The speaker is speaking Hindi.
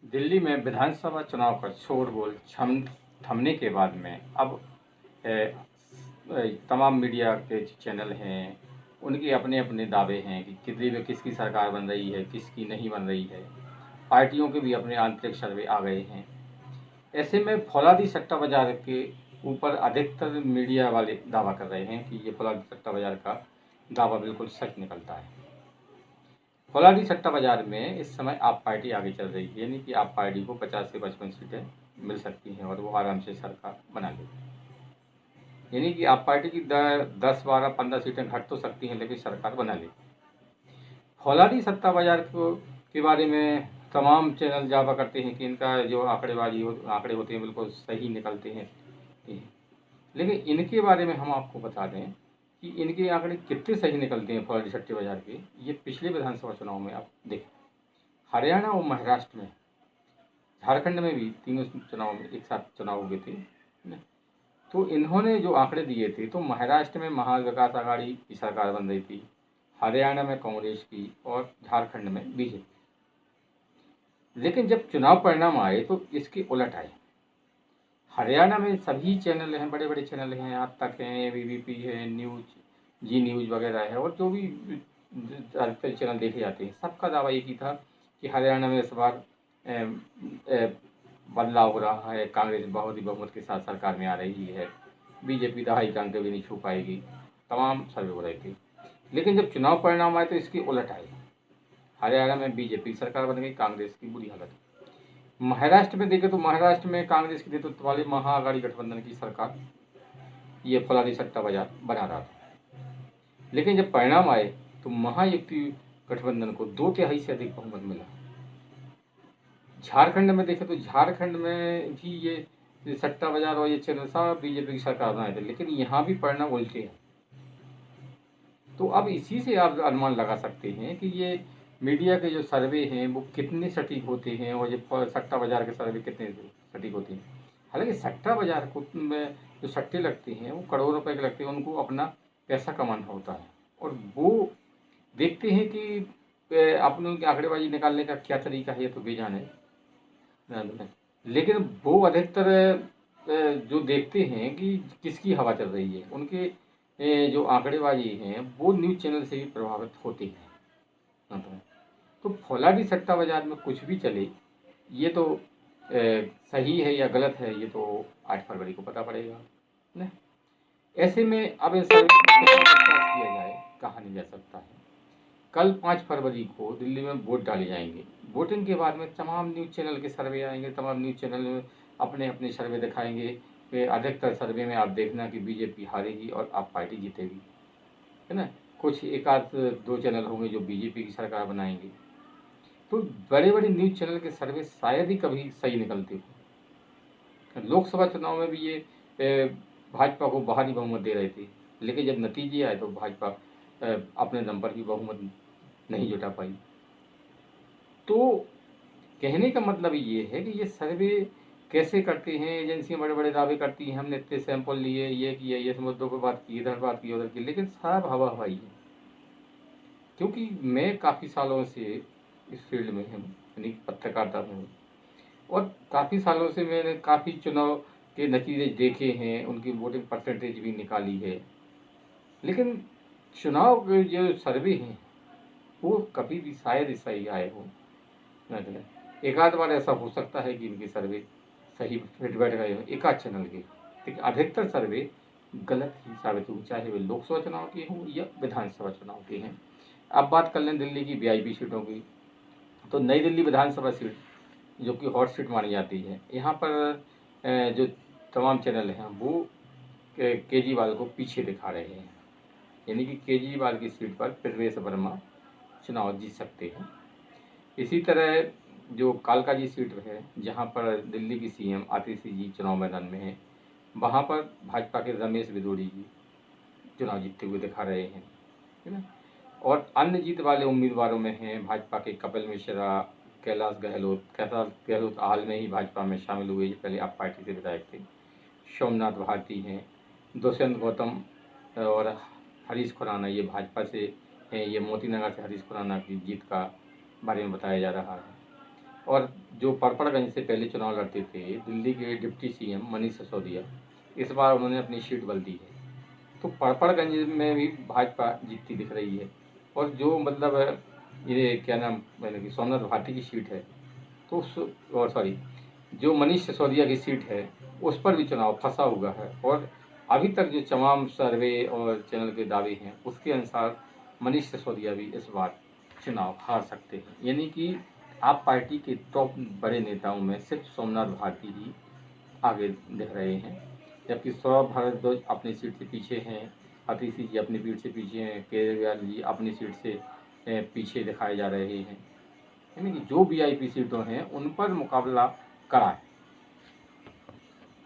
दिल्ली में विधानसभा चुनाव का शोरगुल थमने के बाद में अब तमाम मीडिया के चैनल हैं, उनके अपने अपने दावे हैं कि दिल्ली में किसकी सरकार बन रही है, किसकी नहीं बन रही है। पार्टियों के भी अपने आंतरिक सर्वे आ गए हैं। ऐसे में फौलादी सट्टा बाजार के ऊपर अधिकतर मीडिया वाले दावा कर रहे हैं कि ये फौलादी सट्टा बाजार का दावा बिल्कुल सच निकलता है। फौलादी सट्टा बाजार में इस समय आप पार्टी आगे चल रही है, यानी कि आप पार्टी को 50 से 55 सीटें मिल सकती हैं और वो आराम से सरकार बना लेगी। यानी कि आप पार्टी की 10, 12, 15 सीटें घट तो सकती हैं, लेकिन सरकार बना लेगी। फौलादी सट्टा बाजार के बारे में तमाम चैनल दावा करते हैं कि इनका जो आंकड़े होते हैं बिल्कुल सही निकलते हैं। लेकिन इनके बारे में हम आपको बता दें कि इनके आंकड़े कितने सही निकलते हैं फौलादी सट्टे बाजार के, ये पिछले विधानसभा चुनाव में आप देखें। हरियाणा और महाराष्ट्र में, झारखंड में भी तीनों चुनाव में एक साथ चुनाव हुए थे न? तो इन्होंने जो आंकड़े दिए थे, तो महाराष्ट्र में महा विकास आघाड़ी की सरकार बन रही थी, हरियाणा में कांग्रेस की और झारखंड में बीजेपी। लेकिन जब चुनाव परिणाम आए तो इसके उलट आए। हरियाणा में सभी चैनल हैं, बड़े बड़े चैनल हैं, आज तक हैं, एबीपी है, जी न्यूज़ वगैरह है, और जो भी अधिकतर चैनल देखे जाते हैं, सबका दावा एक ही था कि हरियाणा में इस बार बदलाव हो रहा है, कांग्रेस बहुत ही बहुमत के साथ सरकार में आ रही है, बीजेपी दहाई का अंक भी नहीं छू पाएगी। तमाम सर्वे हो रहे थे। लेकिन जब चुनाव परिणाम आए तो इसकी उलट आए। हरियाणा में बीजेपी सरकार बन गई, कांग्रेस की बुरी हालत। महाराष्ट्र में देखें तो महाराष्ट्र में कांग्रेस के नेतृत्व वाले महाआघाड़ी गठबंधन की सरकार ये फौलादी सट्टा बाजार बना रहा था। लेकिन जब परिणाम आए तो महायुति गठबंधन को 2/3 से अधिक बहुमत मिला। झारखंड में देखें तो झारखंड में भी ये सट्टा बाजार और ये चैनल सब बीजेपी की सरकार बनाए थे, लेकिन यहाँ भी परिणाम उल्टे हैं। तो अब इसी से आप अनुमान लगा सकते हैं कि ये मीडिया के जो सर्वे हैं वो कितने सटीक होते हैं और ये सट्टा बाजार के सर्वे कितने सटीक होते हैं। हालांकि सट्टा बाजार को में जो सट्टे लगते हैं वो करोड़ों रुपए के लगते हैं, उनको अपना पैसा कमाना होता है और वो देखते हैं कि अपने उनकी आंकड़ेबाजी निकालने का क्या तरीका है, ये तो बेजान है। लेकिन वो अधिकतर जो देखते हैं कि किसकी हवा चल रही है, उनके जो आंकड़ेबाजी हैं वो न्यूज़ चैनल से भी प्रभावित होते हैं। तो फौलादी सट्टा बाजार में कुछ भी चले, ये तो सही है या गलत है, ये तो 8 फरवरी को पता पड़ेगा ना। ऐसे में अब इन सर्वे पर विश्वास किया जाए, कहा नहीं जा सकता है। कल 5 फरवरी को दिल्ली में वोट डाले जाएंगे। वोटिंग के बाद में तमाम न्यूज़ चैनल के सर्वे आएंगे, तमाम न्यूज़ चैनल में अपने अपने सर्वे दिखाएंगे। अधिकतर सर्वे में आप देखना कि बीजेपी हारेगी और आप पार्टी जीतेगी, है ना। कुछ एक आध 2 चैनल होंगे जो बीजेपी की सरकार बनाएंगे। तो बड़े बड़े न्यूज़ चैनल के सर्वे शायद ही कभी सही निकलते हो। लोकसभा चुनाव में भी ये भाजपा को भारी बहुमत दे रहे थे, लेकिन जब नतीजे आए तो भाजपा अपने दम पर भी बहुमत नहीं जुटा पाई। तो कहने का मतलब ये है कि ये सर्वे कैसे करते हैं, एजेंसियां बड़े बड़े दावे करती हैं, हमने इतने सैंपल लिए, ये किया, ये मुद्दों पर बात की, इधर बात की, उधर की, लेकिन सब हवा हवाई है। क्योंकि मैं काफ़ी सालों से इस फील्ड में हूँ, यानी पत्रकारिता में हूँ, और काफ़ी सालों से मैंने काफ़ी चुनाव के नतीजे देखे हैं, उनकी वोटिंग परसेंटेज भी निकाली है। लेकिन चुनाव के जो सर्वे हैं वो कभी भी शायद ही सही आए हों। एक आध बार ऐसा हो सकता है कि इनके सर्वे सही फिट बैठ गए हों एक आध चैनल के, लेकिन अधिकतर सर्वे गलत ही साबित हों, चाहे वे लोकसभा चुनाव के हों या विधानसभा चुनाव के हैं। अब बात कर लें दिल्ली की वीआईपी सीटों की, तो नई दिल्ली विधानसभा सीट जो कि हॉट सीट मानी जाती है, यहाँ पर जो तमाम चैनल हैं वो केजरीवाल को पीछे दिखा रहे हैं, यानी कि केजरीवाल की सीट पर प्रवेश वर्मा चुनाव जीत सकते हैं। इसी तरह जो कालकाजी सीट है, जहाँ पर दिल्ली की सीएम आतिशी जी चुनाव मैदान में हैं, वहाँ पर भाजपा के रमेश बिदोड़ी जी चुनाव जीतते हुए दिखा रहे हैं, है ना। और अन्य जीत वाले उम्मीदवारों में हैं भाजपा के कपिल मिश्रा, कैलाश गहलोत हाल में ही भाजपा में शामिल हुए, पहले आप पार्टी से विधायक थे। सोमनाथ भारती हैं, दुष्यंत गौतम और हरीश खुराना, ये भाजपा से हैं। ये मोती नगर से हरीश खुराना की जीत का बारे में बताया जा रहा है। और जो परपड़गंज से पहले चुनाव लड़ते थे, दिल्ली के डिप्टी सीएम मनीष सिसोदिया, इस बार उन्होंने अपनी सीट बदली है। तो परपड़गंज में भी भाजपा जीतती दिख रही है। और जो मतलब ये क्या नाम, मैंने कि सोमनाथ भाटी की सीट है, तो और सॉरी, जो मनीष सिसोदिया की सीट है, उस पर भी चुनाव फंसा हुआ है। और अभी तक जो तमाम सर्वे और चैनल के दावे हैं, उसके अनुसार मनीष सिसोदिया भी इस बार चुनाव हार सकते हैं। यानी कि आप पार्टी के टॉप बड़े नेताओं में सिर्फ सोमनाथ भारती ही आगे दिख रहे हैं, जबकि सौरभ भारद्वाज अपनी सीट से पीछे हैं, अतिशी जी अपनी सीट से पीछे हैं, केजरीवाल जी अपनी सीट से पीछे दिखाए जा रहे हैं। यानी कि जो वीआईपी सीटों हैं उन पर मुकाबला कड़ा है।